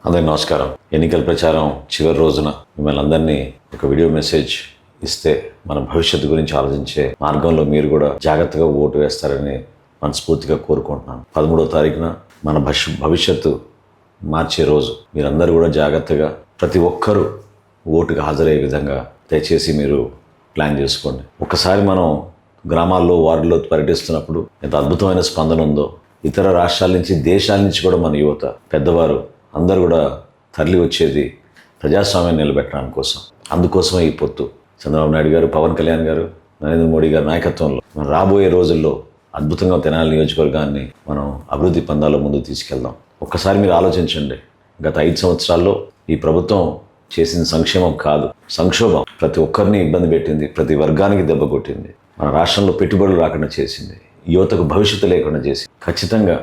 అందరికీ నమస్కారం. ఎన్నికల ప్రచారం చివరి రోజున మిమ్మల్ని అందరినీ ఒక వీడియో మెసేజ్ ఇస్తే మన భవిష్యత్తు గురించి ఆలోచించే మార్గంలో మీరు కూడా జాగ్రత్తగా ఓటు వేస్తారని మనస్ఫూర్తిగా కోరుకుంటున్నాను. 13వ తారీఖున మన భవిష్యత్తు మార్చే రోజు. మీరందరూ కూడా జాగ్రత్తగా ప్రతి ఒక్కరూ ఓటుకు హాజరయ్యే విధంగా దయచేసి మీరు ప్లాన్ చేసుకోండి. ఒక్కసారి మనం గ్రామాల్లో వార్డుల్లో పర్యటిస్తున్నప్పుడు ఎంత అద్భుతమైన స్పందన ఉందో, ఇతర రాష్ట్రాల నుంచి దేశాల నుంచి కూడా మన యువత పెద్దవారు అందరూ కూడా తరలి వచ్చేది ప్రజాస్వామ్యాన్ని నిలబెట్టడం కోసం. అందుకోసమే ఈ పొత్తు. చంద్రబాబు నాయుడు గారు, పవన్ కళ్యాణ్ గారు, నరేంద్ర మోడీ గారి నాయకత్వంలో మనం రాబోయే రోజుల్లో అద్భుతంగా తెనాలి నియోజకవర్గాన్ని మనం అభివృద్ధి పందాల్లో ముందుకు తీసుకెళ్దాం. ఒక్కసారి మీరు ఆలోచించండి. గత 5 సంవత్సరాల్లో ఈ ప్రభుత్వం చేసిన సంక్షేమం కాదు, సంక్షోభం ప్రతి ఒక్కరిని ఇబ్బంది పెట్టింది, ప్రతి వర్గానికి దెబ్బ కొట్టింది. మన రాష్ట్రంలో పెట్టుబడులు రాకుండా చేసింది, యువతకు భవిష్యత్తు లేకుండా చేసింది. ఖచ్చితంగా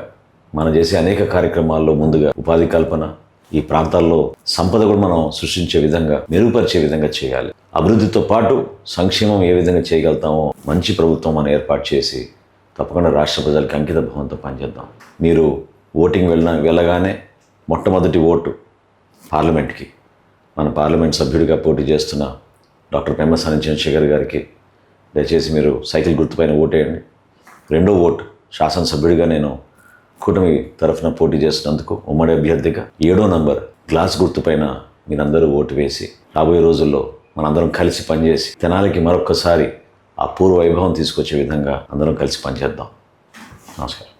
మనం చేసే అనేక కార్యక్రమాల్లో ముందుగా ఉపాధి కల్పన, ఈ ప్రాంతాల్లో సంపద కూడా మనం సృష్టించే విధంగా, మెరుగుపరిచే విధంగా చేయాలి. అభివృద్ధితో పాటు సంక్షేమం ఏ విధంగా చేయగలుగుతామో మంచి ప్రభుత్వం మనం ఏర్పాటు చేసి తప్పకుండా రాష్ట్ర ప్రజలకు అంకిత భావంతో పనిచేద్దాం. మీరు ఓటింగ్ వెళ్ళగానే మొట్టమొదటి ఓటు పార్లమెంట్కి, మన పార్లమెంట్ సభ్యుడిగా పోటీ చేస్తున్న డాక్టర్ పెమ్మసాని చంద్రశేఖర్ గారికి దయచేసి మీరు సైకిల్ గుర్తుపైన ఓటేయండి. రెండో ఓటు శాసనసభ్యుడిగా నేను కూటమి తరఫున పోటీ చేసినందుకు ఉమ్మడి అభ్యర్థిగా 7వ నంబర్ గ్లాస్ గుర్తుపైన మీరందరూ ఓటు వేసి రాబోయే రోజుల్లో మనందరం కలిసి పనిచేసి తెనాలికి మరొక్కసారి ఆ పూర్వ వైభవం తీసుకొచ్చే విధంగా అందరం కలిసి పనిచేద్దాం. నమస్కారం.